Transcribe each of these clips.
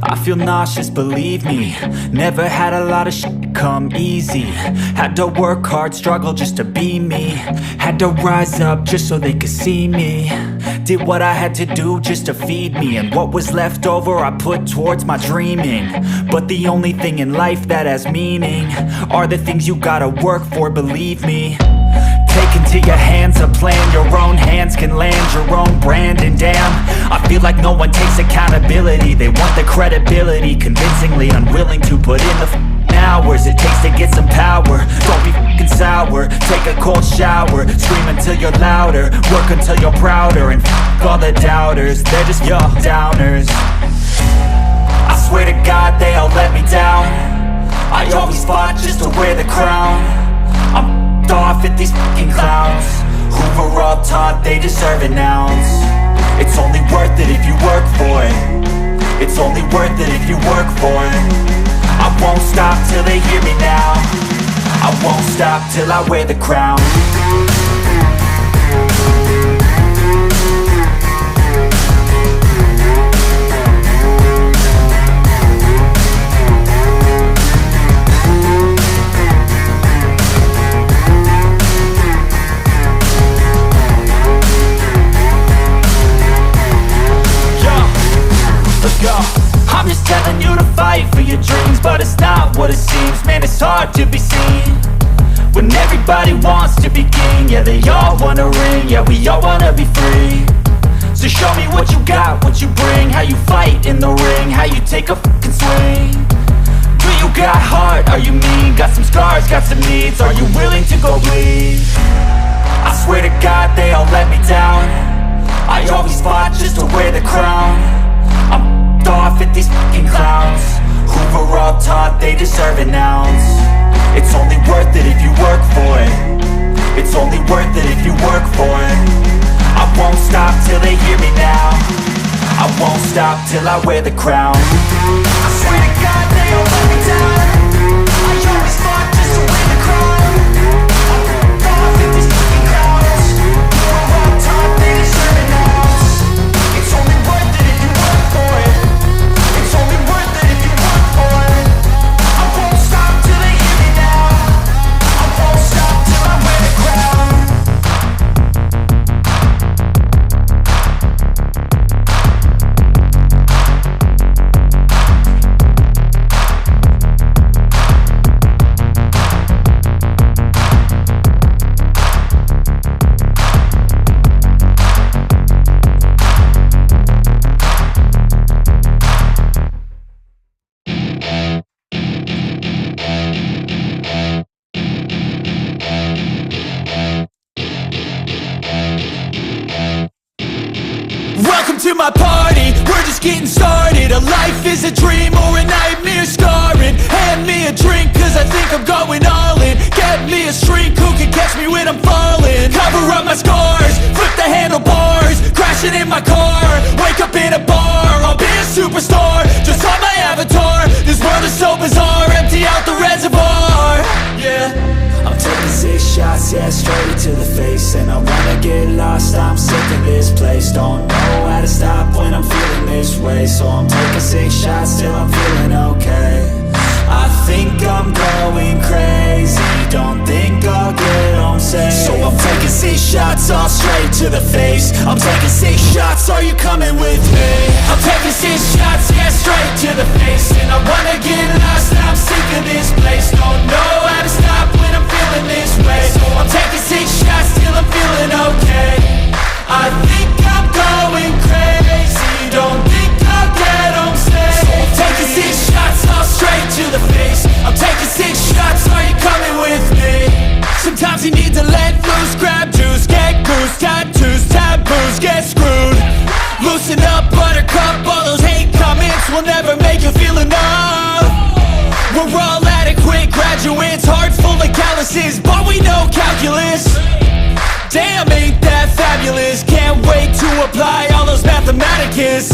I feel nauseous, believe me. Never had a lot of shit come easy. Had to work hard, struggle just to be me. Had to rise up just so they could see me. Did what I had to do just to feed me. And what was left over I put towards my dreaming. But the only thing in life that has meaning are the things you gotta work for, believe me. Take into your hands a plan. Your own hands can land your own brand. And damn, I feel like no one takes accountability. They want the credibility, convincingly unwilling to put in the hours it takes to get some power. Don't be f***ing sour. Take a cold shower. Scream until you're louder. Work until you're prouder. And f*** all the doubters, they're just your downers. I swear to God they all let me down. I always fought just to wear the crown. I'm off at these fucking clowns who were all taught they deserve an ounce. It's only worth it if you work for it. It's only worth it if you work for it. I won't stop till they hear me now. I won't stop till I wear the crown. I'm just telling you to fight for your dreams, but it's not what it seems. Man, it's hard to be seen when everybody wants to be king. Yeah, they all wanna ring, yeah, we all wanna be free. So show me what you got, what you bring, how you fight in the ring, how you take a fucking swing. Do you got heart, are you mean? Got some scars, got some needs, are you willing to go bleed? I swear to God they all let me down. I always fought just to wear the crown. I'm off at these fucking clowns who were all taught they deserve an ounce. It's only worth it if you work for it. It's only worth it if you work for it. I won't stop till they hear me now. I won't stop till I wear the crown. I swear to God they all let me down. I always fought just to wear the crown. I'm off at these fucking clowns who were all taught they deserve an ounce. It's only worth it if you work for it. It's only worth it if you work for it. I won't stop till they hear me now. I won't stop till I wear the crown. Welcome to my party, we're just getting started. A life is a dream or a nightmare scarring. Hand me a drink cause I think I'm going all in. Get me a shrink who can catch me when I'm falling. Cover up my scars, flip the handlebars. Crashing in my car, wake up in a bar. I'll be a superstar, just on my avatar. This world is so bizarre, empty out the reservoir. Yeah, I'm taking 6 shots, yeah, straight to the face. And I wanna get lost, I'm sick of this place. Don't know how to stop when I'm feeling this way. So I'm taking 6 shots till I'm feeling okay. I think I'm going crazy, don't think I'll get home safe. So I'm taking 6 shots all straight to the face. I'm taking 6 shots, are you coming with me? I'm taking 6 shots, yeah, straight to the face. And I wanna get lost, I'm sick of this place. Don't know how to stop when I'm feeling this way. So I'm taking 6 shots till I'm feeling okay. I think I'm going crazy, don't think I'll get home safe. So I'm taking 6 shots all straight to the face. I'm taking 6 shots, are you coming with me? Sometimes you need to let loose, grab juice, get goose, tattoos, taboos, get screwed. Loosen up, buttercup, all those hate comments will never make you feel enough. We're all adequate graduates, hearts full of calluses, but we know calculus. Damn, ain't that fabulous? Can't wait to apply all those mathematicus.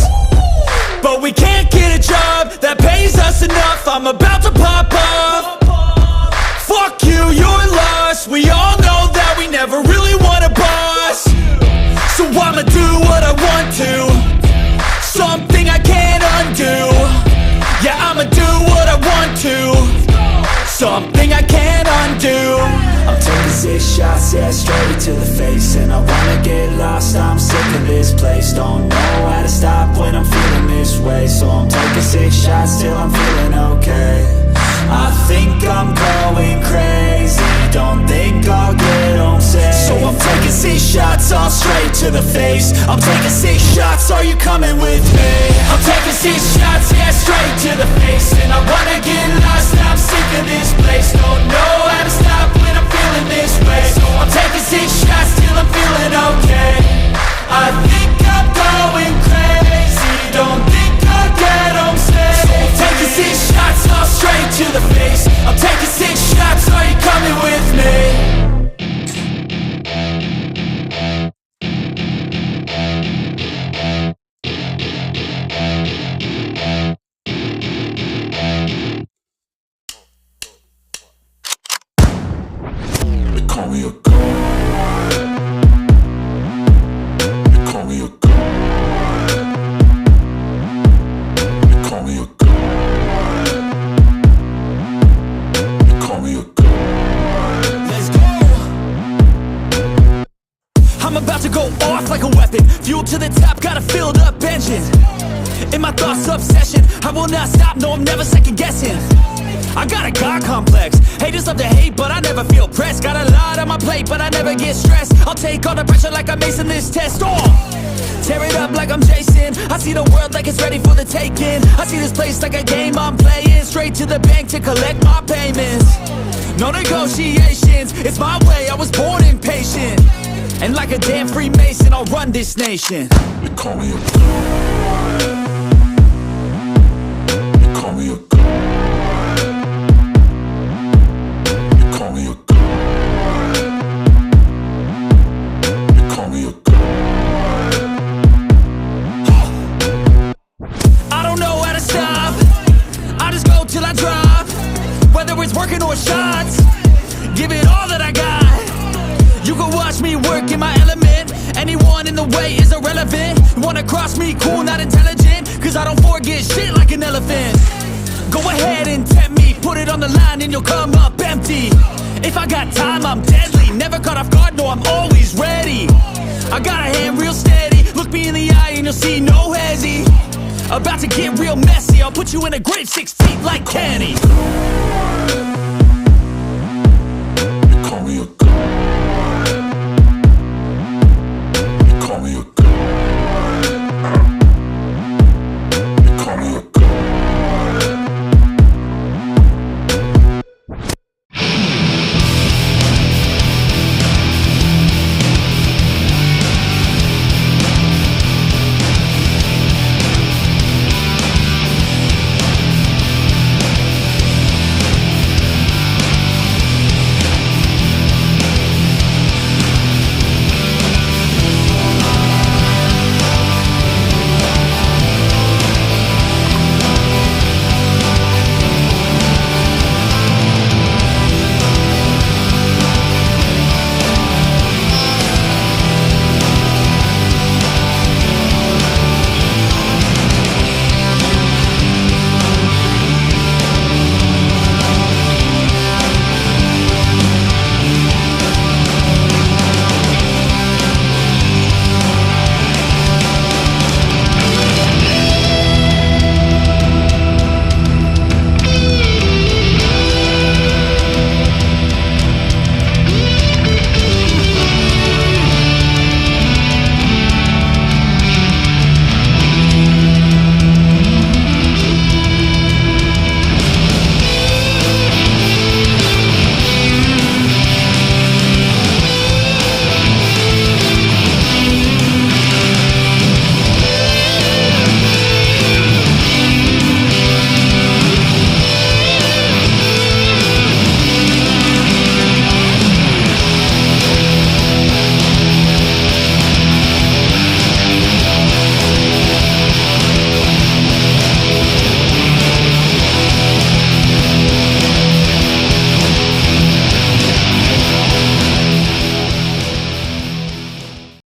But we can't get a job that pays us enough. I'm about to pop off. Fuck you, you're lost. We all know that we never really want a boss. So I'ma do what I want to, something I can't undo. shots, yeah, straight to the face. And I wanna get lost, I'm sick of this place. Don't know how to stop when I'm feeling this way. So I'm taking 6 shots till I'm feeling okay. I think I'm going crazy, don't think I'll get home safe. So I'm taking 6 shots, all straight to the face. I'm taking 6 shots, are you coming with me? I'm taking 6 shots, yeah, straight to the face. And I wanna get lost, I'm sick of this place. Don't know how to stop when I'm feeling this way. So I'm taking 6 shots till I'm feeling okay. I think I'm going crazy, don't think I'll get home safe. So I'm taking 6 shots, all straight to the face. I'm taking 6 shots, are you coming with me? They call me a god. They call me a god. They call me a god. They call me a god. Let's go! I'm about to go off like a weapon. Fuel to the top, got a filled up engine. In my thoughts, obsession, I will not stop, no, I'm never second guessing. I got a God complex, haters love to hate, but I never feel pressed. Got a lot on my plate, but I never get stressed. I'll take all the pressure like I'm acing this test. Tear it up like I'm Jason. I see the world like it's ready for the taking. I see this place like a game I'm playing. Straight to the bank to collect my payments. No negotiations, it's my way, I was born impatient. And like a damn Freemason, I'll run this nation. They call me a god. They call me a god. They call me a god. They call me a god. I don't know how to stop, I just go till I drop. Whether it's working or shots, give it all that I got. You can watch me work in my element. Anyone in the way is irrelevant. You wanna cross me, cool, not intelligent. Cause I don't forget shit like an elephant. Go ahead and tempt me, put it on the line and you'll come up empty. If I got time, I'm deadly. Never caught off guard, no, I'm always ready. I got a hand real steady. Look me in the eye and you'll see no hezzy. About to get real messy, I'll put you in a grave 6 feet like Kenny.